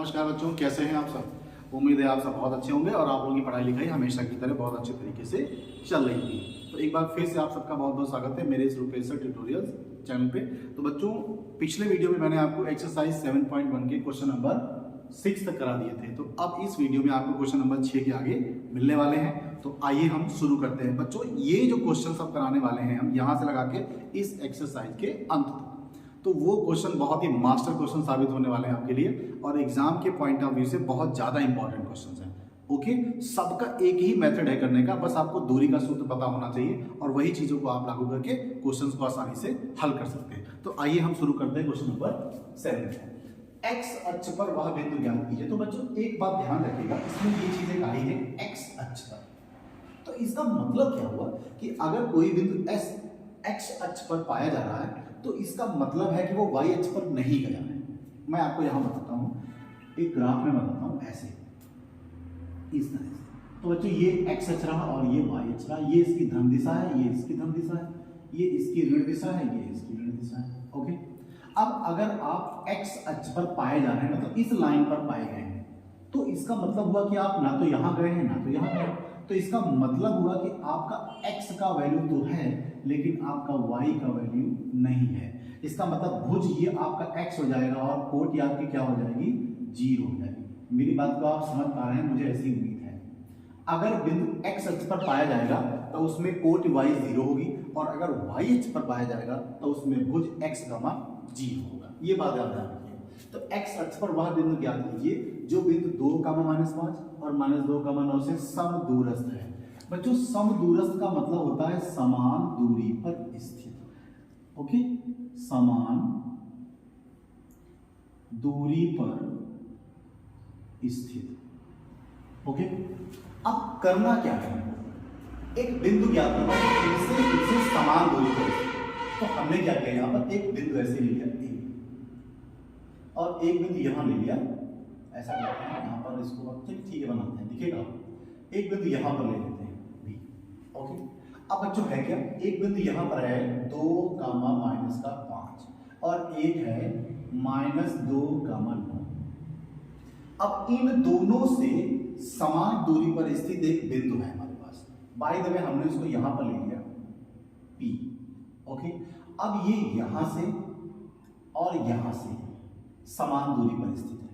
नमस्कार बच्चों, कैसे हैं आप सब। उम्मीद है आप सब बहुत अच्छे होंगे और आप लोगों की पढ़ाई लिखाई हमेशा की तरह बहुत अच्छे तरीके से चल रही थी। तो एक बार फिर से आप सबका बहुत बहुत स्वागत है मेरे इस रूपेश सर ट्यूटोरियल्स चैनल पे। तो बच्चों, पिछले वीडियो में मैंने आपको एक्सरसाइज 7.1 के क्वेश्चन नंबर 6 तक करा दिए थे। तो अब इस वीडियो में आपको क्वेश्चन नंबर 6 के आगे मिलने वाले हैं। तो आइए हम शुरू करते हैं। बच्चों, ये जो क्वेश्चन सब कराने वाले हैं हम यहाँ से लगा के इस एक्सरसाइज के अंत तक, तो वो क्वेश्चन बहुत ही मास्टर क्वेश्चन साबित होने वाले हैं आपके लिए और एग्जाम के पॉइंट ऑफ व्यू से बहुत ज्यादा इंपॉर्टेंट क्वेश्चंस हैं। ओके, सबका एक ही मेथड है करने का, बस आपको दूरी का सूत्र पता होना चाहिए और वही चीजों को आप लागू करके क्वेश्चंस को आसानी से हल कर सकते हैं। तो आइए हम शुरू करते हैं क्वेश्चन नंबर 7। एक्स अक्ष पर वह बिंदु ज्ञात कीजिए। तो बच्चों, एक बात ध्यान रखिएगा, इसमें ये चीजें आई है एक्स अक्ष पर। तो इसका मतलब क्या हुआ कि अगर कोई बिंदु एक्स अक्ष पर पाया जा रहा है तो इसका मतलब है कि वो वाई अक्ष पर नहीं गया है। मैं आपको यहां बताता हूं, एक ग्राफ में बताता हूं, ऐसे इस तरह से। तो बच्चों, ये एक्स अक्ष रहा और ये वाई अक्ष रहा। ये इसकी धन दिशा है, ये इसकी धन दिशा है, ये इसकी ऋण दिशा है, ये इसकी ऋण दिशा है। ओके, अब अगर आप एक्स अक्ष पर पाए जा रहे हैं, मतलब इस लाइन पर पाए गए हैं, तो इसका मतलब हुआ कि आप ना तो यहां गए हैं ना तो यहां गए। तो इसका मतलब हुआ कि आपका x का वैल्यू तो है लेकिन आपका y का वैल्यू नहीं है। इसका मतलब भुज ये आपका x हो जाएगा और कोट ये आपकी क्या हो जाएगी, 0 हो जाएगी। मेरी बात को आप समझ पा रहे हैं, मुझे ऐसी उम्मीद है। अगर बिंदु x अक्ष पर पाया जाएगा तो उसमें कोट y 0 होगी और अगर y अक्ष पर पाया जाएगा तो उसमें भुज x का मान 0 होगा। ये बात याद रखिए। तो x अक्ष पर वह बिंदु ज्ञात कीजिए जो बिंदु 2, -5 और -2, 9 से समदूरस्थ है। बच्चों, समदूरस्थ का मतलब होता है समान दूरी पर स्थित। ओके, समान दूरी पर स्थित। ओके, अब करना क्या है, एक बिंदु ज्ञात करना है इनसे समान दूरी पर स्थित। तो हमने क्या किया, यहां पर एक बिंदु ऐसे ले लिया ए और एक बिंदु यहां ले लिया, ऐसा करते हैं यहां पर, इसको ठीक है बनाते हैं, दिखेगा। एक बिंदु यहां पर ले लेते हैं बी। ओके, अब बच्चों है क्या, एक बिंदु यहां पर है 2, -5 और एक है -2, 9। अब इन दोनों से समान दूरी पर स्थित एक बिंदु है हमारे पास। बाय द वे हमने इसको यहां पर ले लिया P। ओके, अब ये यहां से और यहां से समान दूरी पर स्थित है।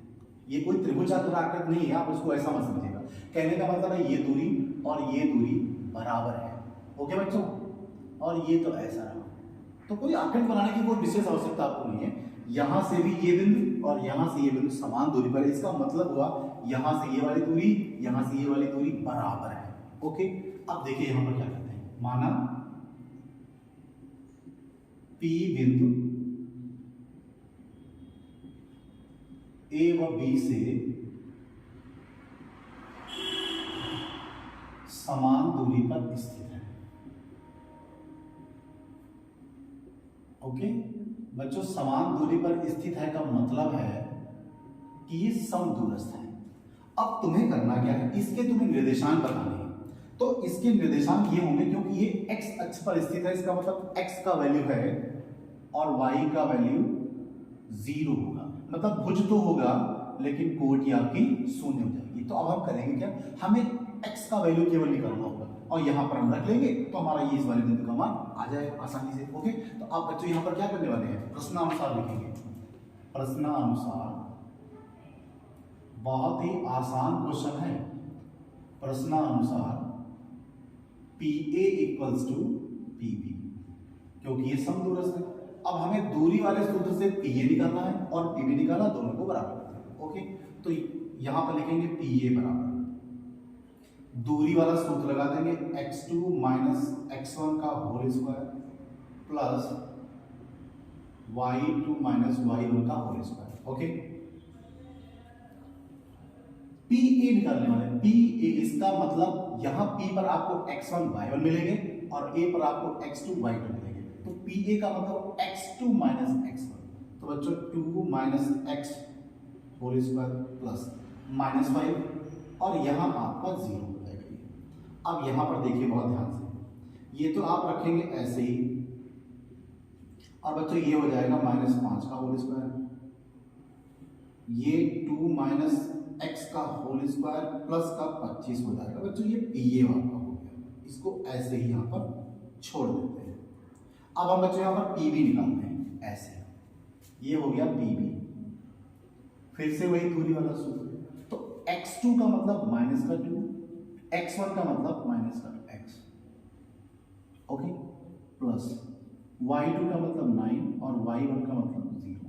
ये कोई त्रिभुजाकृत नहीं है, आप इसको ऐसा मत समझिएगा। कहने का मतलब है ये दूरी और ये दूरी बराबर है। ओके बच्चों, और ये तो ऐसा रहा। तो कोई आकृति बनाने की कोई विशेष आवश्यकता आपको नहीं है। यहां से भी ये बिंदु और यहां से ये बिंदु समान दूरी पर है। इसका मतलब हुआ यहां से ये वाली दूरी, यहां से ये वाली दूरी बराबर है। ओके, अब देखिए यहां पर क्या करते हैं, माना P बिंदु A व B से समान दूरी पर स्थित है। ओके बच्चों, समान दूरी पर स्थित है का मतलब है कि ये समदूरस्थ है। अब तुम्हें करना क्या है, इसके तुम्हें निर्देशांक बताने हैं। तो इसके निर्देशांक ये होंगे, क्योंकि ये x अक्ष पर स्थित है, इसका मतलब x का वैल्यू है और y का वैल्यू 0 होगा। मतलब भुज तो होगा लेकिन कोट की आपकी 0 हो जाएगी। तो अब हम करेंगे क्या, हमें x का वैल्यू केवल निकालना होगा और यहां पर हम रख लेंगे तो हमारा ये इस वाले बिंदु का मान आ जाएगा आसानी से। ओके, तो आप बच्चों यहां पर क्या करने वाले हैं, प्रश्नानुसार लिखेंगे। प्रश्नानुसार बहुत ही आसान क्वेश्चन है। प्रश्नानुसार PA = PB, क्योंकि ये समदूरस्थ है। अब हमें दूरी वाले सूत्र से PA निकालना है और PB निकालना, दोनों को बराबर करना है। ओके, तो यहां पर लिखेंगे PA बराबर, दूरी वाला सूत्र लगा देंगे x2 - x1 का whole square plus y2 - y1 का होल स्क्वायर। ओके, PA निकालने वाले, PA इसका मतलब यहां P पर आपको x1 y1 मिलेंगे और A पर आपको x2 y2 मिलेंगे। तो PA का मतलब x2 - x1। तो बच्चों 2 - x होल स्क्वायर प्लस -5 और यहां आपका 0 हो जाएगा। अब यहां पर देखिए बहुत ध्यान से, ये तो आप रखेंगे ऐसे ही और बच्चों ये हो जाएगा -5 का होल स्क्वायर ये 2 माइनस एक्स का होल स्क्वायर प्लस का 25 हो जाएगा बच्चों। ये पीए वाला हो गया, इसको ऐसे ही यहाँ पर छोड़ देते हैं। अब हम बच्चों यहाँ पर पीबी निकालते हैं, ऐसे ये हो गया पीबी। फिर से वही दूरी वाला सूत्र, तो x2 का मतलब माइनस का 2, x1 का मतलब माइनस का x, ओके, प्लस y2 का मतलब 9 और y1 का मतलब 0।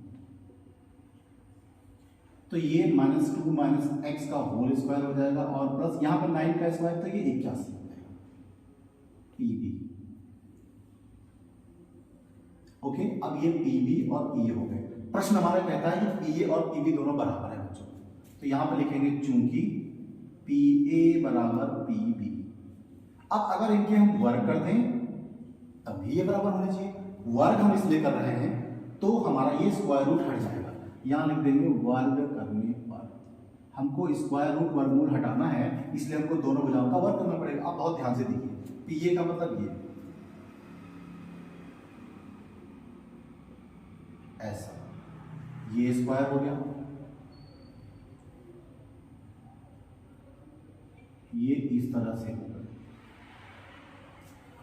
तो ये -2 माइनस एक्स का होल स्क्वायर हो जाएगा और प्लस यहाँ पर 9 का स्क्वायर, तो ये 81 हो जाएगा पीबी। ओके, अब ये पीबी और पीए हो गए। प्रश्न हमारा कहता है कि पीए और पीबी दोनों बराबर है बच्चों, तो यहां पर लिखेंगे चूंकि पीए बराबर पीबी। अब अगर इनके हम वर्ग कर दें तब भी ये बराबर होने चाहिए। वर्ग हम इसलिए कर रहे हैं तो हमारा ये स्क्वायर रूट हट जाएगा। यहां लिख देंगे वर्ग करने पर हमको स्क्वायर रूट वर्गमूल हटाना है, इसलिए हमको दोनों भुजाओं का वर्ग करना पड़ेगा। अब बहुत ध्यान से देखिए, पीए का मतलब ये ऐसा, ये स्क्वायर हो गया, ये इस तरह से होगा।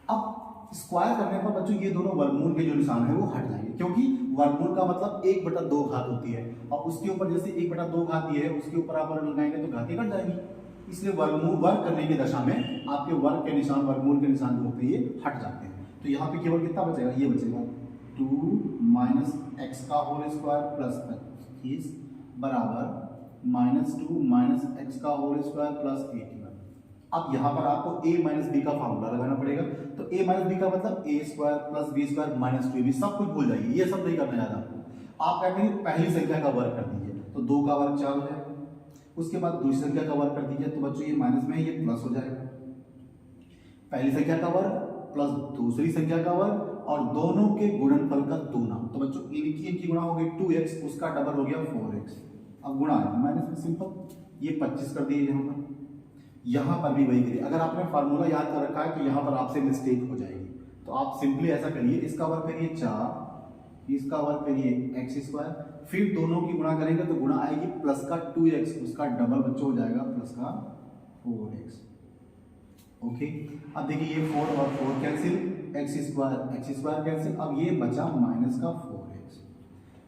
अब स्क्वायर करने पर बच्चों ये दोनों वर्गमूल के जो निशान है वो हट जाएंगे, क्योंकि वर्गमूल का मतलब 1/2 घात होती है और उसके ऊपर जैसे 1/2 घात दिए है उसके ऊपर आप वर्ग लगाएंगे तो घातें कट जाएंगी। इसलिए वर्गमूल वर्ग करने की दशा में आपके वर्ग के निशान, वर्गमूल के निशान जो होते हैं ये हट जाते हैं। तो यहाँ पे केवल कितना बचेगा, ये बचेगा 2 माइनस एक्स का होल स्क्वायर प्लस 25 बराबर -2 माइनस एक्स का होल स्क्वायर प्लस 81। अब यहाँ पर आपको a माइनस बी का फार्मूला लगाना पड़ेगा। तो a माइनस बी का मतलब a square plus B square minus 2ab, सब कुछ भूल जाइए, ये सब नहीं करना याद आपको। आप क्या करिए, पहली संख्या का वर्ग कर दीजिए तो 2 का वर्ग 4 हो जाएगा। उसके बाद दूसरी संख्या का वर्ग कर दीजिए तो बच्चों ये माइनस में है, ये प्लस हो जाएगा। पहली संख्या का वर्ग प्लस दूसरी संख्या का वर्ग और दोनों के गुणनफल का दूना, तो बच्चों इनकी गुणा हो गई 2x, उसका डबल हो गया 4x। अब गुणा है माइनस में सिंपल, ये 25 कर दिए यहाँ पर भी वही करिए। अगर आपने फार्मूला याद कर रखा है तो यहाँ पर आपसे मिस्टेक हो जाएगी, तो आप सिंपली ऐसा करिए, इसका वर्ग करिए 4, इसका वर्ग करिए एक्स स्क्वायर, फिर दोनों की गुणा करेंगे तो गुणा आएगी प्लस का 2x, उसका डबल बच्चों हो जाएगा प्लस का 4x। ओके, अब देखिए ये 4 और 4 कैंसिल, एक्स स्क्वायर कैंसिल, अब ये बचा माइनस का 4x,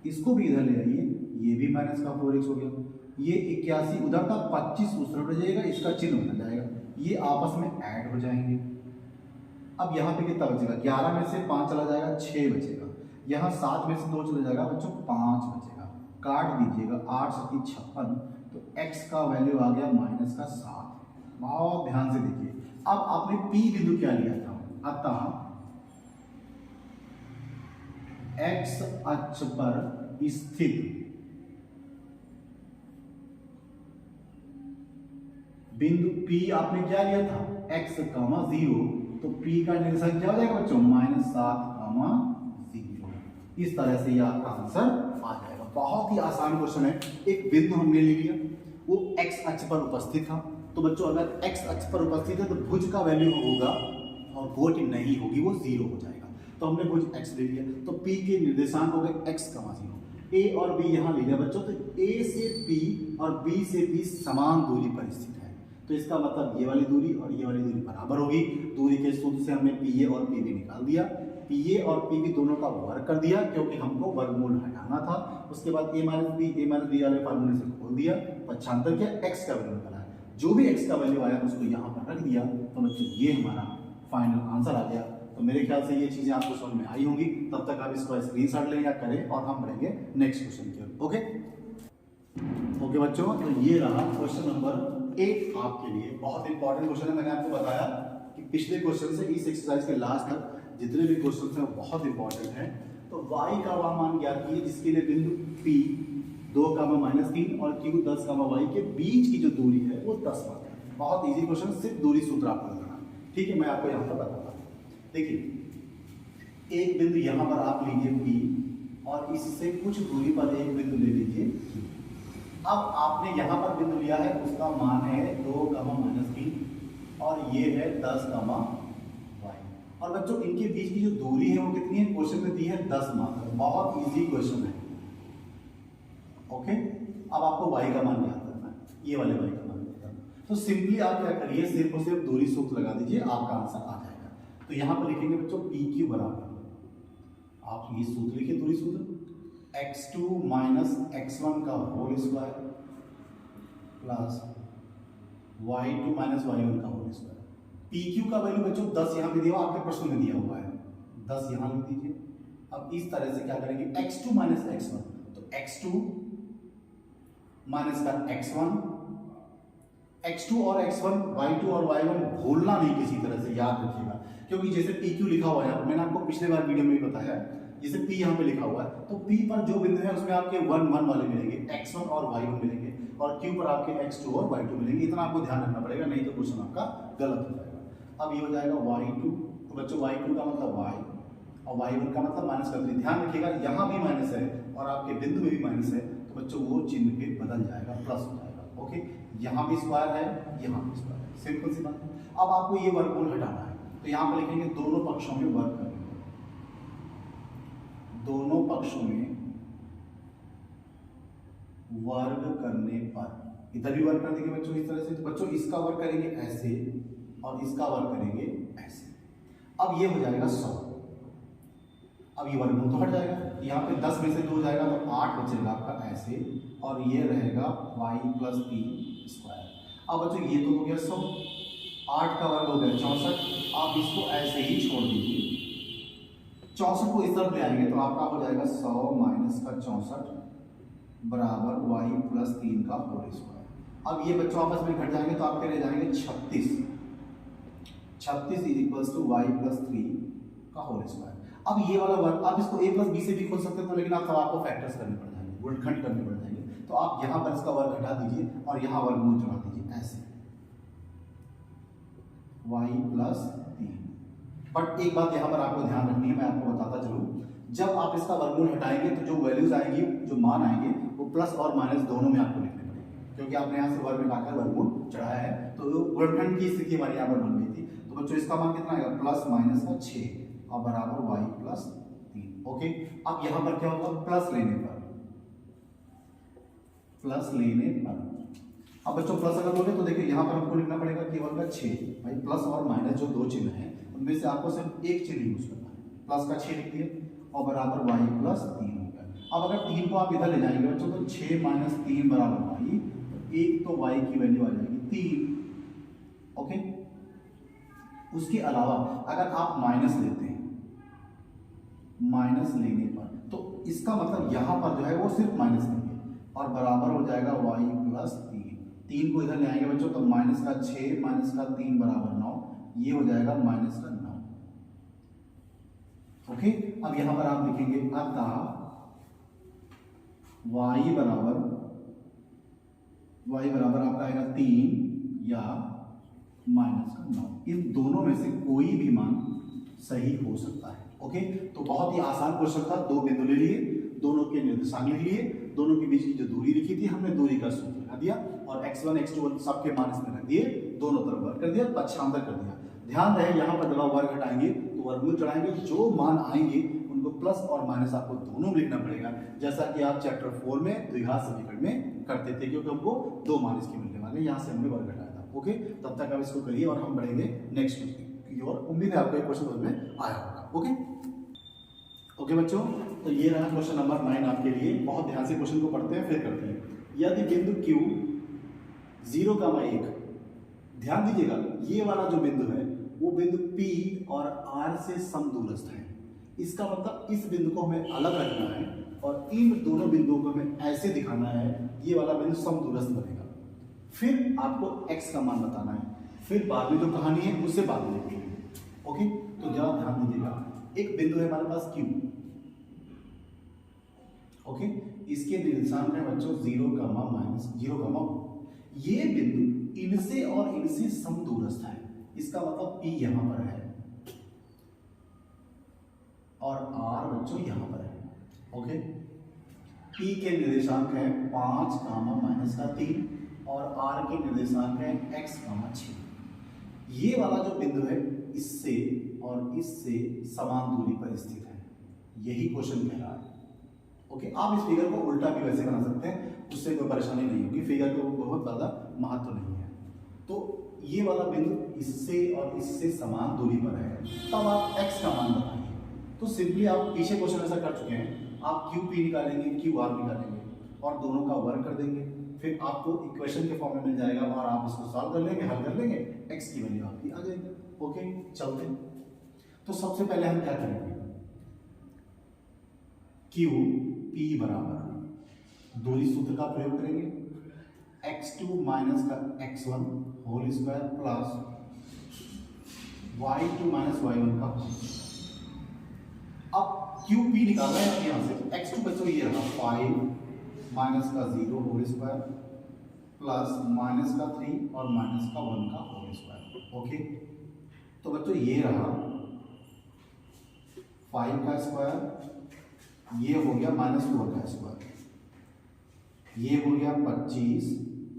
इसको भी इधर ले आइए, ये भी माइनस का 4x हो गया। ये 81 उधर था, 25 उस तरफ रह जाएगा, इसका चिन्ह बन जाएगा, ये आपस में ऐड हो जाएंगे। अब यहाँ पे कितना बचेगा, 11 में से 5 चला जाएगा, 6 बचेगा। यहाँ 7 में से 2 चला जाएगा बच्चों, 5 बचेगा। काट दीजिएगा, 8 7 56, तो x का वैल्यू आ गया माइनस का 7। बहुत ध्यान से देखिए, अब आपने P बिंदु क्या लिया था, अतः x अक्ष पर स्थित बिंदु P आपने क्या लिया था, x, 0, तो P का निर्देशांक क्या हो जाएगा बच्चों, -7, 0। इस तरह से ये आपका आंसर आ जाएगा। बहुत ही आसान क्वेश्चन है। एक बिंदु हमने ले लिया, वो x अक्ष पर उपस्थित था, तो बच्चों अगर x अक्ष पर उपस्थित है तो भुज का वैल्यू होगा और कोटि नहीं होगी, वो 0 हो जाएगा। तो हमने भुज x ले लिया, तो P के निर्देशांक हो गए x, 0। a और b यहाँ ले लिया बच्चों, तो a से p और b से p समान दूरी पर स्थित है, तो इसका मतलब ये वाली दूरी और ये वाली दूरी बराबर होगी। दूरी के सूत्र से हमने पीए और पीबी निकाल दिया, पीए और पीबी दोनों का वर्ग कर दिया क्योंकि हमको वर्गमूल हटाना था। उसके बाद a माइनस बी वाले फार्मूले से खोल दिया, पक्षांतर किया, x का वैल्यू निकाला, जो भी x का वैल्यू आया उसको यहाँ पर रख दिया, तो बच्चों ये हमारा फाइनल आंसर आ गया। तो मेरे ख्याल से ये चीजें आपको समझ में आई होंगी। तब तक आप इसको स्क्रीनशॉट लें या करें और हम बढ़ेंगे नेक्स्ट क्वेश्चन की ओर। ओके बच्चों, तो ये रहा क्वेश्चन नंबर 8 आपके लिए। बहुत इंपॉर्टेंट क्वेश्चन है। मैंने आपको बताया कि पिछले क्वेश्चन से इस एक्सरसाइज के लास्ट तक जितने भी क्वेश्चन हैं बहुत इंपॉर्टेंट है। तो y का वह मान ज्ञात कीजिए जिसके लिए बिंदु P 2, -3 और Q 10, y के बीच की जो दूरी है वो 10 मान है। बहुत इजी क्वेश्चन, सिर्फ दूरी सूत्र आपको लगाना। ठीक है, मैं आपको यहाँ पर बताता हूँ। देखिए, एक बिंदु यहाँ पर आप लीजिए P और इससे कुछ दूरी पर एक बिंदु ले लीजिए Q। अब आपने यहाँ पर बिंदु लिया है, उसका मान है 2, -3 और ये है 10, y। और बच्चों इनके बीच की जो दूरी है वो कितनी है, क्वेश्चन में दी है 10 मात्र। बहुत इजी क्वेश्चन है। ओके, अब आपको y का मान ज्ञात करना है, ये वाले y का मान ज्ञात करना है। तो सिंपली आप क्या करिए, सिर्फ और सिर्फ दूरी सूत्र लगा दीजिए, आपका आंसर आ जाएगा। तो यहाँ पर लिखेंगे बच्चों PQ बराबर, आप ये सूत्र लिखिए, दूरी सूत्र x2 माइनस x1 का whole square plus y2 minus y1 का होल स्क्वायर। PQ का वैल्यू बच्चों 10 यहाँ पे दिया हुआ, आपके प्रश्न में दिया हुआ है, 10 यहाँ लिख दीजिए। अब इस तरह से क्या करेंगे, x2 माइनस x1, तो x2 माइनस का x1, x2 और x1, y2 और y1 भूलना नहीं किसी तरह से, याद रखिएगा। क्योंकि जैसे PQ लिखा हुआ है, मैंने आपको पिछले बार वीडियो में भी बताया, जैसे P यहाँ पे लिखा हुआ है, तो P पर जो बिंदु है उसमें आपके 1 1 वाले मिलेंगे, x1 और y1 मिलेंगे, और Q पर आपके x2 और y2 मिलेंगे। इतना आपको ध्यान रखना पड़ेगा, नहीं तो क्वेश्चन आपका गलत हो जाएगा। अब ये हो जाएगा y2, तो बच्चों y2 का मतलब y और y1 का मतलब माइनस कर दीजिए। ध्यान रखिएगा यहाँ भी माइनस है और आपके बिंदु में भी माइनस है, तो बच्चों वो चिन्ह भी बदल जाएगा, प्लस हो जाएगा। ओके, यहाँ भी स्क्वायर है, यहाँ भी स्क्वायर है, सिंपल सी बात। अब आपको ये वर्गमूल हटाना है, तो यहाँ पर लिखेंगे दोनों पक्षों में वर्ग करेंगे, दोनों पक्षों में वर्ग करने पर, इधर भी वर्ग कर देंगे बच्चों इस तरह से, तो बच्चों इसका वर्ग करेंगे ऐसे और इसका वर्ग करेंगे ऐसे। अब ये हो जाएगा 100। अब ये वर्गमूल तो हट जाएगा, यहाँ पे 10 में से 2 जाएगा तो 8 बचेगा आपका ऐसे, और ये रहेगा y प्लस 3 स्क्वायर। अब बच्चों ये तो हो गया 100, 8 का वर्ग हो गया 64। आप इसको ऐसे ही छोड़ दीजिए, 64 को इस तरफ ले आएंगे तो आपका हो जाएगा 100 माइनस का 64 बराबर y प्लस 3 का होल स्क्वायर। अब ये बच्चों आपस में घट जाएंगे तो आपके रह जाएंगे 36, 36 is equals to y plus 3 का होल स्क्वायर। अब ये वाला वर्ग आप इसको a प्लस बी से भी खोल सकते हो, लेकिन आप सब आपको फैक्टर्स करने पड़ जाएंगे, गुणनखंड करने पड़ जाएंगे। तो आप यहाँ पर इसका वर्ग घटा दीजिए और यहाँ वर्गमूल चढ़ा दीजिए ऐसे, y प्लस 3। बट एक बात यहाँ पर आपको ध्यान रखनी है, मैं आपको बताता चलूँ, जब आप इसका वर्गमूल हटाएंगे तो जो वैल्यूज आएंगी, जो मान आएंगे, वो प्लस और माइनस दोनों में आपको लिखने पड़ेंगे, क्योंकि आपने यहाँ से वर्ग मिलाकर वर्गमूल चढ़ाया है, तो गुणनखंड की स्थिति हमारे यहाँ पर बन गई थी। तो बच्चों इसका मान कितना आएगा, प्लस माइनस का 6 और बराबर y प्लस 3। ओके, अब यहाँ पर क्या होगा, प्लस लेने पर, प्लस लेने पर। अब बच्चों प्लस अगर बोले तो देखिए यहाँ पर हमको लिखना पड़ेगा केवल का 6, भाई प्लस और माइनस जो दो चिन्ह हैं उनमें से आपको सिर्फ एक चिन्ह यूज करना है, प्लस का 6 लिख दिए और बराबर y प्लस 3 हो गया। अब अगर 3 को आप इधर ले जाएंगे बच्चों तो 6 माइनस 3 बराबर y, एक तो y की वैल्यू आ जाएगी 3। ओके, उसके अलावा अगर आप माइनस लेते हैं, माइनस लेने पर तो इसका मतलब यहाँ पर जो है वो सिर्फ माइनस लेंगे और बराबर हो जाएगा y प्लस 3। 3 को इधर ले आएंगे बच्चों तो माइनस का 6 माइनस का 3 बराबर 9, ये हो जाएगा माइनस का 9। ओके, अब यहां पर आप लिखेंगे अतः y बराबर आपका आएगा 3 या माइनस का 9। इन दोनों में से कोई भी मान सही हो सकता है। ओके, तो बहुत ही आसान क्वेश्चन था, दो बिंदु ले लिए, दोनों के निर्देशांक लिख लिए, दोनों के बीच की जो दूरी लिखी थी हमने दूरी का सूत्र लगा दिया और x1 x2 सबके मान इसमें रख दिए, दोनों तरफ वर्ग कर दिया, पक्षांतर कर दिया। ध्यान रहे यहाँ पर जब आप वर्ग हटाएंगे तो वर्गमूल चढ़ाएंगे, जो मान आएंगे उनको प्लस और माइनस आपको दोनों में लिखना पड़ेगा, जैसा कि आप चैप्टर 4 में द्विघात समीकरण में करते थे, क्योंकि हमको दो मान इसके मिलने वाले, यहाँ से हमने वर्ग हटाया था। ओके, तब तक आप इसको करिए और हम बढ़ेंगे नेक्स्ट की ओर। उम्मीद है आपको ये क्वेश्चन समझ में आया होगा। ओके बच्चों, तो ये रहा क्वेश्चन नंबर 9 आपके लिए। बहुत ध्यान से क्वेश्चन को पढ़ते हैं फिर करते हैं। यदि बिंदु Q 0,1, ध्यान दीजिएगा ये वाला जो बिंदु है वो बिंदु P और R से समदूरस्थ है, इसका मतलब इस बिंदु को हमें अलग रखना है और इन दोनों बिंदुओं को हमें ऐसे दिखाना है, ये वाला बिंदु समदूरस्थ बनेगा। फिर आपको x का मान बताना है, फिर बाद में जो कहानी है उससे बाद में देखेंगे। ओके, तो जरा ध्यान दीजिएगा, एक बिंदु है हमारे पास Q। ओके, इसके निर्देशांक है बच्चों 0,-0,1। ये बिंदु इनसे और इनसे समदूरस्थ है, इसका मतलब P यहां पर है और R बच्चों यहां पर है। ओके, P के निर्देशांक है 5,-3 और R के निर्देशांक है x,6। ये वाला जो बिंदु है इससे और इससे समान दूरी पर स्थित है, यही क्वेश्चन कह रहा है। ओके, आप इस फिगर को उल्टा भी वैसे बना सकते हैं, उससे कोई परेशानी नहीं होगी, फिगर का बहुत ज़्यादा महत्व नहीं है। तो ये वाला बिंदु इससे और इससे समान दूरी पर है, तब आप x का मान बताइए। तो सिंपली आप पीछे क्वेश्चन ऐसा कर चुके हैं, आप QP निकालेंगे, QR निकालेंगे और दोनों का वर्ग कर देंगे, फिर आपको इक्वेशन के फॉर्म में मिल जाएगा और आप इसको सॉल्व कर लेंगे, हल कर लेंगे, x की वैल्यू आपकी आ जाएगी। ओके, चलते हैं। तो सबसे पहले हम क्या करेंगे, QP बराबर दूरी सूत्र का प्रयोग करेंगे, x2 माइनस का x1 whole square plus y2 minus y1 का। अब QP निकालना है यहाँ से, x2 बच्चों ये रहा 5 माइनस का 0 होल स्क्वायर प्लस माइनस का 3 और माइनस का 1 का होल स्क्वायर। ओके, तो बच्चों ये रहा 5 का स्क्वायर, ये हो गया माइनस 4 का स्क्वायर, ये हो गया 25,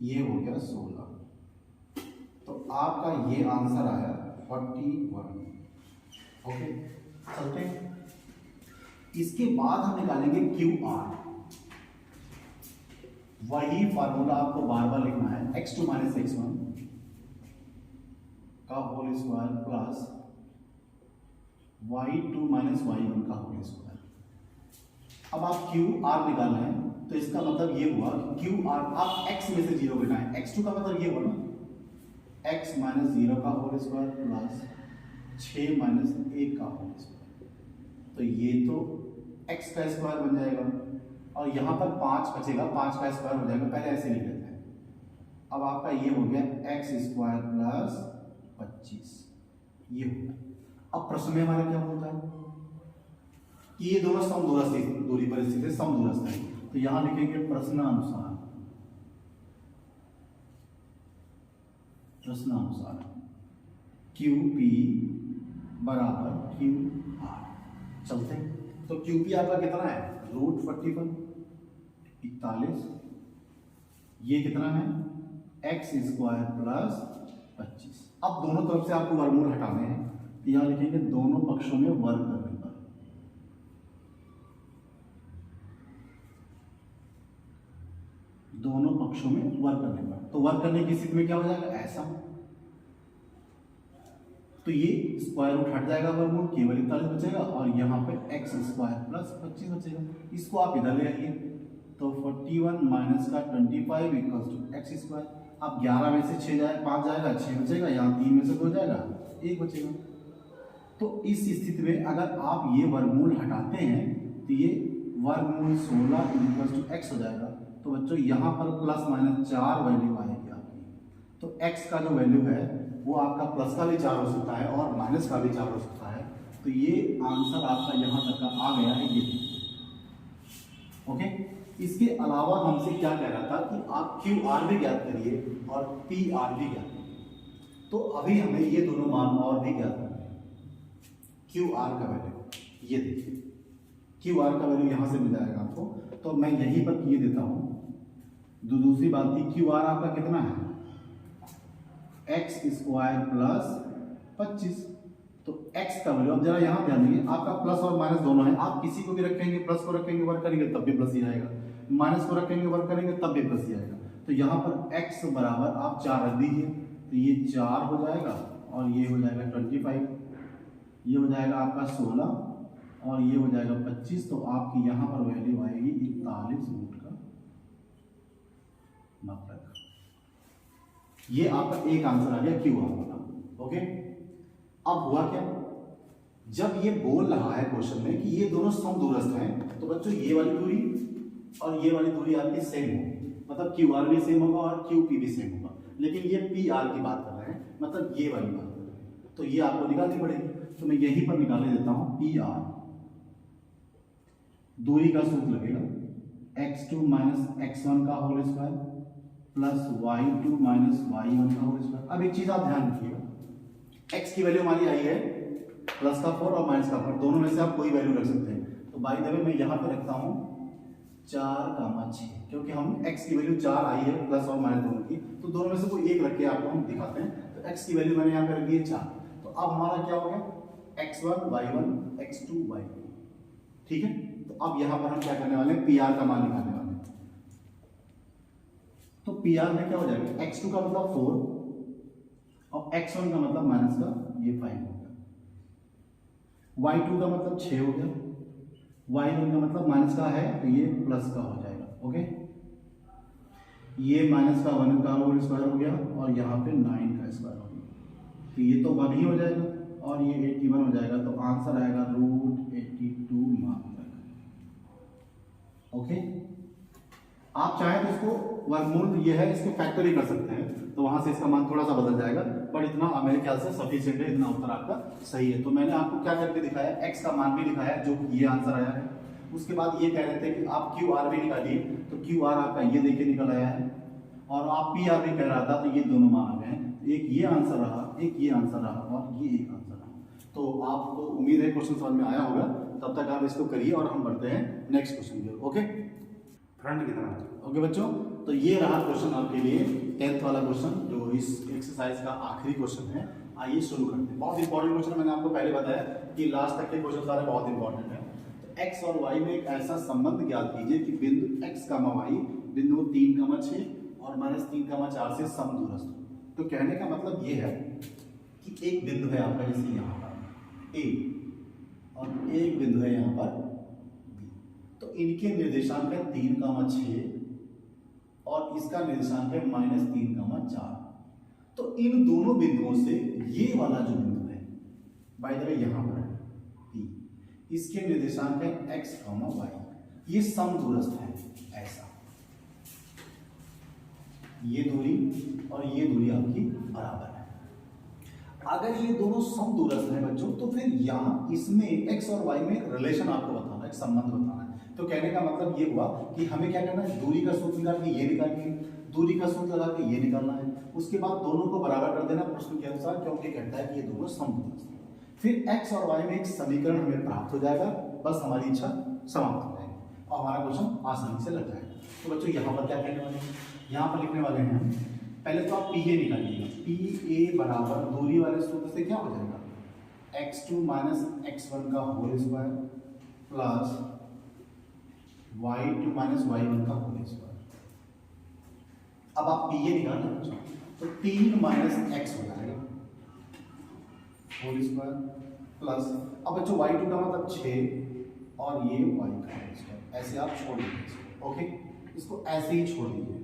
ये हो गया 16। तो आपका ये आंसर आया 41। ओके, चलते हैं। इसके बाद हम निकालेंगे QR। वही फार्मूला आपको बार बार लिखना है, x2 माइनस x1 का whole square plus y2 minus y1 का होल स्क्वायर। अब आप QR निकालना है, तो इसका मतलब ये हुआ कि QR आप x में से 0 घटाएं, x2 का मतलब ये हुआ ना x माइनस 0 का होल स्क्वायर प्लस 6 माइनस 1 का होल स्क्वायर। तो ये तो x का स्क्वायर बन जाएगा और यहाँ पर 5 बचेगा, 5 का स्क्वायर हो जाएगा, पहले ऐसे लिख लेते हैं। अब आपका ये हो गया x स्क्वायर प्लस 25, ये हो गया। अब प्रश्न में हमारा क्या होता है कि ये दोनों समदूरस्थ दूरी पर स्थित है, समदूरस्थ है, तो यहां लिखेंगे प्रश्नानुसार, प्रश्नानुसार QP बराबर QR। चलते हैं। तो QP आपका कितना है, √41 41, ये कितना है x स्क्वायर प्लस 25। अब दोनों तरफ से आपको वर्गमूल हटाने हैं, तो यहां लिखेंगे दोनों पक्षों में वर्ग करने पर, दोनों पक्षों में वर्ग करने पर। तो वर्ग करने की स्थिति में क्या हो जाएगा, ऐसा, तो ये स्क्वायर रूट हट जाएगा, वर्गमूल केवल 41 बचेगा और यहाँ पे x स्क्वायर प्लस 25 बचेगा। इसको आप इधर ले आइए, तो 41 माइनस का 25 इक्वल्स टू x स्क्वायर। अब 11 में से 6 जाए 5 जाएगा, 6 बचेगा, यहाँ 3 में से 2 जाएगा, 1 बचेगा। तो इस स्थिति में अगर आप ये वर्गमूल हटाते हैं तो ये वर्गमूल 16 इक्वल्स टू x हो जाएगा। तो बच्चों यहाँ पर प्लस माइनस 4 वैल्यू आएगी आपकी। तो x का जो वैल्यू है वो आपका प्लस का भी 4 हो सकता है और माइनस का भी 4 हो सकता है। तो ये आंसर आपका यहाँ तक का आ गया है, ये ओके। इसके अलावा हमसे क्या कह रहा था कि आप QR भी ज्ञात करिए और PR भी ज्ञात करिए। तो अभी हमें ये दोनों मान और भी ज्ञात करना है। QR का वैल्यू ये देखिए, QR का वैल्यू यहाँ से मिल जाएगा आपको, तो मैं यहीं पर किए देता हूँ। दूसरी बात थी QR आपका कितना है, x स्क्वायर प्लस 25। तो x का वैल्यू, अब जरा यहाँ ध्यान दीजिए, आपका प्लस और माइनस दोनों है, आप किसी को भी रखेंगे, प्लस को रखेंगे वर्ग करेंगे तब भी प्लस ही आएगा, माइनस को रखेंगे वर्ग करेंगे तब भी प्लस ही आएगा। तो यहाँ पर x बराबर आप 4 रख दीजिए, तो ये 4 हो जाएगा और ये हो जाएगा 25, ये हो जाएगा आपका 16 और ये हो जाएगा 25। तो आपकी यहाँ पर वैल्यू आएगी 41 रूट का मतलब। ये आपका एक आंसर आ गया QR वाला, ओके। अब हुआ क्या, जब ये बोल रहा है क्वेश्चन में कि ये दोनों समदूरस्थ हैं, तो बच्चों ये वाली दूरी और ये वाली दूरी आपकी सेम होगी, मतलब QR भी सेम होगा और QP भी सेम होगा। लेकिन ये PR की बात कर रहे हैं, मतलब ये वाली बात कर रहे हैं, तो ये आपको निकालनी पड़ेगी। तो मैं यहीं पर निकालने देता हूं PR। दूरी का सूत्र लगेगा x2 माइनस x1 का whole square plus y2 minus y1 का होल स्क्वायर। अब एक चीज आप ध्यान रखिएगा, x की वैल्यू हमारी आई है प्लस का 4 और माइनस का 4, दोनों में से आप कोई वैल्यू रख सकते हैं। तो बाय द वे मैं यहाँ पे रखता हूँ 4, 6, क्योंकि हम x की वैल्यू 4 आई है प्लस और माइनस दोनों की, तो दोनों में से कोई एक रख के आपको हम दिखाते हैं। तो x की वैल्यू मैंने यहाँ पे रखी है 4। तो अब हमारा क्या हो गया, x1 y1 x2 y2, ठीक है। तो अब यहाँ पर हम क्या करने वाले हैं, PR का मान निकालने वाले हैं। तो पी आर में क्या हो जाएगा, x2 का मतलब 4 और x1 का मतलब माइनस का ये 5 हो गया, y2 का मतलब 6 हो गया, y1 का मतलब माइनस का है तो ये प्लस का हो जाएगा। ओके, ये माइनस का 1 का होल स्क्वायर हो गया और यहाँ पे 9 का स्क्वायर हो गया, तो ये तो 1 ही हो जाएगा और ये 81 हो जाएगा, तो आंसर आएगा √82 मान जाएगा। ओके, आप चाहें तो इसको वर्गमूल ये है इसके फैक्टर ही कर सकते हैं, तो वहां से इसका मान थोड़ा सा बदल जाएगा, पर इतना मेरे ख्याल से सफिशिएंट है, इतना उत्तर आपका सही है। तो मैंने आपको क्या करके दिखाया, x का मान भी दिखाया जो ये आंसर आया है। उसके बाद ये कह रहे थे कि आप क्यू आर भी निकालिए, तो क्यू आर आपका ये देखिए निकल आया है, और आप पी आर भी कह रहा था, तो ये दोनों मान आ गए हैं, एक ये आंसर रहा, एक ये आंसर रहा और ये एक आंसर रहा। तो आपको उम्मीद है क्वेश्चन समझ में आया होगा, तब तक आप इसको करिए और हम बढ़ते हैं नेक्स्ट क्वेश्चन की। ओके, फ्रंट की तरफ। ओके बच्चों, तो ये रहा क्वेश्चन आपके लिए 10th वाला क्वेश्चन, जो इस एक्सरसाइज का आखिरी क्वेश्चन है। आइए शुरू करते हैं। बहुत इंपॉर्टेंट क्वेश्चन, मैंने आपको पहले बताया कि लास्ट तक के क्वेश्चन सारे बहुत इंपॉर्टेंट है। तो x और y में एक ऐसा संबंध ज्ञात कीजिए कि बिंदु x, y बिंदु 3, 6 और -3, 4 से समदूरस्थ हो। तो कहने का मतलब ये है कि एक बिंदु है आपका जैसे यहाँ पर A और एक बिंदु है यहाँ पर B, तो इनके निर्देशांक है 3, 6 और इसका निर्देशांक है -3, 4। तो इन दोनों बिंदुओं से ये वाला जो बिंदु है, बाय द वे यहाँ पर है P, इसके निर्देशांक है x, y, ये समदूरस्थ है ऐसा, ये दूरी और ये दूरी आपकी बराबर है। अगर ये दोनों समदूरस्थ हैं बच्चों, तो फिर यहाँ इसमें x और y में एक रिलेशन आपको बताना है, एक संबंध बताना है। तो कहने का मतलब ये हुआ कि हमें क्या करना है, दूरी का सूत्र निकाल के ये निकालिए, दूरी का सूत्र लगा के ये निकालना है, उसके बाद दोनों को बराबर कर देना प्रश्न के अनुसार, क्योंकि कहता है कि ये दोनों समदूरस्थ हैं। फिर x और y में एक समीकरण हमें प्राप्त हो जाएगा, बस हमारी इच्छा समाप्त हो जाएगी और हमारा क्वेश्चन आसानी से लग जाएगा। तो बच्चों यहाँ पर क्या कहने वाले हैं, यहाँ पर लिखने वाले हैं, पहले तो आप PA निकालिएगा, PA बराबर दूरी वाले सूत्र से क्या हो जाएगा, x2 - x1 का whole square plus y2 - y1 का होल स्क्वायर। अब आप PA निकालना बच्चों, तो 3 - x हो जाएगा होल स्क्वायर प्लस, अब बच्चों y2 का मतलब 6 और ये y का होल स्क्वायर, ऐसे आप छोड़ दीजिए। ओके, इसको ऐसे ही छोड़ दीजिए,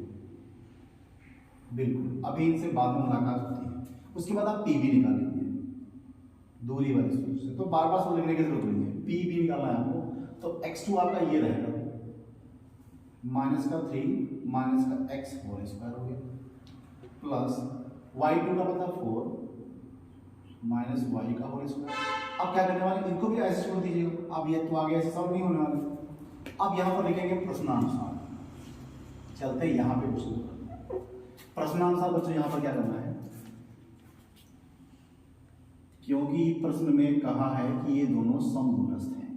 बिल्कुल अभी इनसे बाद में मुलाकात होती है। उसके बाद आप PB निकाल लीजिए दूरी वाले सूत्र से, तो बार बार सूत्र लिखने की जरूरत नहीं है, PB निकालना है आपको। तो x2 आपका ये रहेगा -3 - x होल स्क्वायर हो गया प्लस y2 का मतलब 4 y का होल स्क्वायर। अब क्या करने वाले, इनको भी ऐसे छोड़ दीजिएगा, अब ये तो आगे ऐसे सॉल्व नहीं होने वाले। अब यहाँ पर लिखेंगे प्रश्नानुसार, चलते हैं यहाँ पे प्रश्नानुसार। बच्चों यहाँ पर क्या करना है, क्योंकि प्रश्न में कहा है कि ये दोनों समदूरस्थ हैं,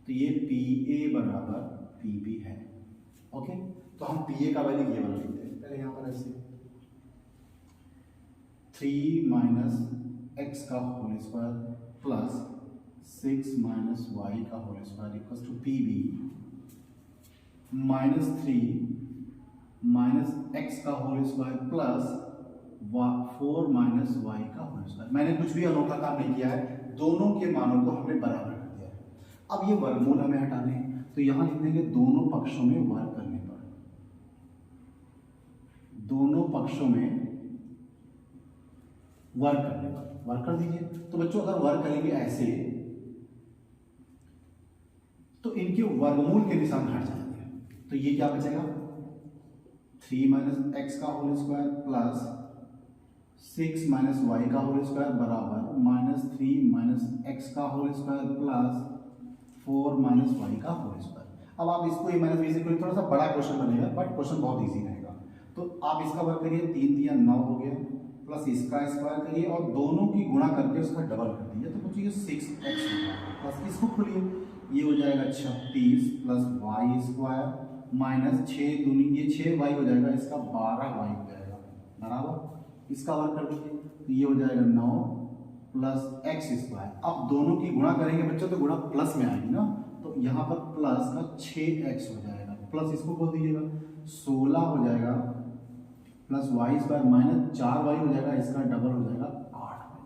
तो ये PA बराबर PB है। ओके, तो हम PA का वैल्यू ये वाला लिखते हैं, पहले यहाँ पर ऐसे 3 - x का होल स्क्वायर प्लस 6 - y का whole square equals to PB -3 - x का होल स्क्वायर प्लस 4 - y का होल स्क्वायर। मैंने कुछ भी अनोखा काम नहीं किया है, दोनों के मानों को हमने बराबर कर दिया है। अब ये वर्गमूल हमें हटाने हैं, तो यहाँ लिख देंगे दोनों पक्षों में वर्ग करने पर, दोनों पक्षों में वर्ग करने पर वर्ग कर दीजिए। तो बच्चों अगर वर्ग करेंगे ऐसे, तो इनके वर्गमूल के निशान हट जाएंगे, तो ये क्या बचेगा 3 - x का होल स्क्वायर प्लस 6 - y का होल स्क्वायर बराबर -3 - x का होल स्क्वायर प्लस 4 - y का होल स्क्वायर। अब आप इसको ये माइनस बी से थोड़ा सा बड़ा क्वेश्चन बनेगा, बट क्वेश्चन बहुत इजी रहेगा। तो आप इसका वर्ग करिए, 3 × 9 हो गया, प्लस इसका स्क्वायर करिए और दोनों की गुणा करके उसका डबल कर दीजिए, तो बच्चों ये 6x प्लस इसको खोलिए, ये हो जाएगा 36 प्लस y स्क्वायर माइनस 6 दूनी ये 6y हो जाएगा, इसका 12y हो जाएगा बराबर, इसका वर्ग कर दीजिए, तो ये हो जाएगा 9 प्लस x स्क्वायर। अब दोनों की गुणा करेंगे बच्चों, तो गुणा प्लस में आएगी ना, तो यहाँ पर प्लस का 6x हो जाएगा, प्लस इसको बोल दीजिएगा 16 हो जाएगा plus Y square minus 4y हो जाएगा, इसका डबल हो जाएगा 8y।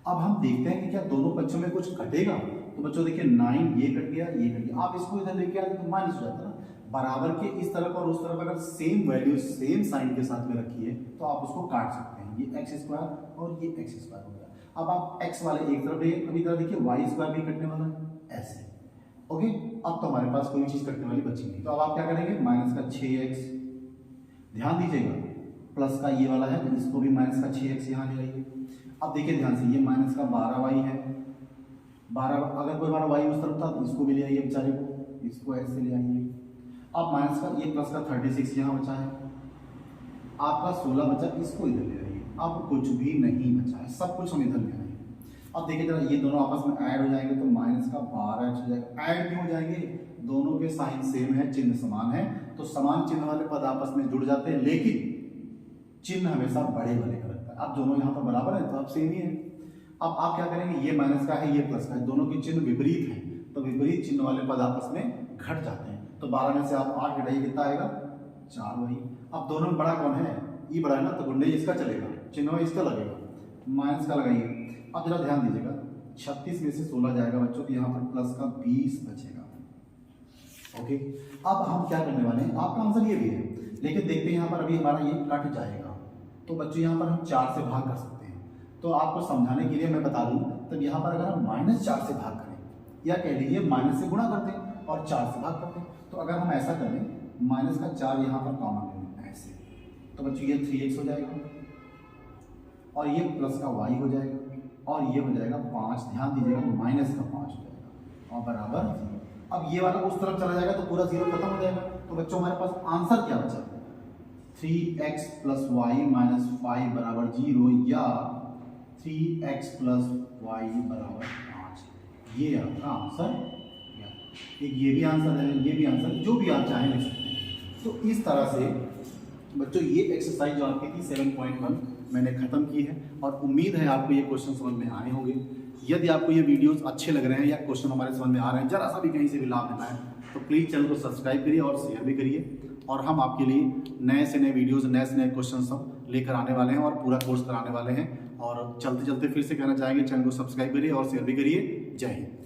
अब हम देखते हैं कि क्या दोनों पक्षों में कुछ घटेगा। तो बच्चों देखिए 9 ये कट गया, ये कट गया, आप इसको इधर लेके आते तो माइनस हो जाता ना। बराबर के इस तरफ और उस तरफ अगर सेम वैल्यू सेम साइन के साथ में रखिए तो आप उसको काट सकते हैं। ये एक्स स्क्वायर और ये एक्स स्क्वायर हो गया। अब आप एक्स वाले एक तरफ ले, अभी तरह देखिए वाई स्क्वायर भी कटने वाला है ऐसे। ओके, अब तो हमारे पास कोई चीज कटने वाली बची नहीं। तो अब आप क्या करेंगे, माइनस का 6x, ध्यान दीजिएगा प्लस का ये वाला है तो इसको भी माइनस का 6x यहाँ ले आइए। अब देखिए ध्यान से, ये माइनस का 12y है, 12 अगर कोई हमारा y उस तरफ था तो इसको भी ले आइए बेचारे को, इसको ऐसे ले आइए। अब माइनस का ये प्लस का 36 यहाँ बचा है, आपका 16 बचा, इसको इधर ले आइए। अब कुछ भी नहीं बचा है, सब कुछ हम इधर ले आएंगे। अब देखिए जरा, ये दोनों आपस में ऐड हो जाएंगे तो माइनस का 12x हो जाएगा। ऐड क्यों हो जाएंगे, दोनों के साइन सेम है, चिन्ह समान है, तो समान चिन्ह वाले पद आपस में जुड़ जाते हैं, लेकिन चिन्ह हमेशा बड़े वाले का रहता है। अब दोनों यहाँ पर बराबर है तो अब सेम ही है। अब आप क्या करेंगे, ये माइनस का है, ये प्लस का है, दोनों के चिन्ह विपरीत हैं, तो विपरीत चिन्ह वाले पद आपस में घट जाते हैं। तो 12 में से आप 8 घटाइए, कितना आएगा 4y। अब दोनों में बड़ा कौन है, ई बड़ा है ना, तो गुंडे इसका चलेगा, चिन्ह इसका लगेगा, माइनस का लगाइए। अब जरा ध्यान दीजिएगा, 36 में से 16 जाएगा बच्चों, तो यहाँ पर प्लस का 20 बचेगा। ओके, अब हम क्या करने वाले हैं, आपका आंसर ये भी है, लेकिन देखते हैं यहाँ पर अभी हमारा ये कट जाएगा, तो बच्चों यहाँ पर हम 4 से भाग कर सकते हैं। तो आपको समझाने के लिए मैं बता दूं, तब यहाँ पर अगर हम -4 से भाग करें, या कह लीजिए माइनस से गुणा करते हैं और 4 से भाग करते हैं, तो अगर हम ऐसा करें, माइनस का 4 यहाँ पर कॉमन ले लेते हैं ऐसे, तो बच्चों ये 3x हो जाएगा और ये प्लस का y हो जाएगा और ये हो जाएगा 5, ध्यान दीजिएगा माइनस का 5 हो जाएगा और बराबर 0। अब ये वाला उस तरफ चला जाएगा तो पूरा 0 खत्म हो जाएगा। तो बच्चों हमारे पास आंसर क्या बचा, 3x प्लस वाई माइनस 5 बराबर 0 या 3x प्लस वाई बराबर 5। ये आपका आंसर, एक ये भी आंसर है, ये भी आंसर, जो भी आप चाहें लिख सकते हैं। तो इस तरह से बच्चों ये एक्सरसाइज जो आपकी थी 7.1 मैंने ख़त्म की है और उम्मीद है आपको ये क्वेश्चन समझ में आए होंगे। यदि आपको ये वीडियोस अच्छे लग रहे हैं या क्वेश्चन हमारे समझ में आ रहे हैं, जरा सा भी कहीं से भी लाभ मिला है, तो प्लीज़ चैनल को सब्सक्राइब करिए और शेयर भी करिए। और हम आपके लिए नए से नए वीडियोज़, नए से नए क्वेश्चन सब लेकर आने वाले हैं और पूरा कोर्स कराने वाले हैं। और चलते चलते फिर से कहना चाहेंगे, चैनल को सब्सक्राइब करिए और शेयर भी करिए। जय हिंद।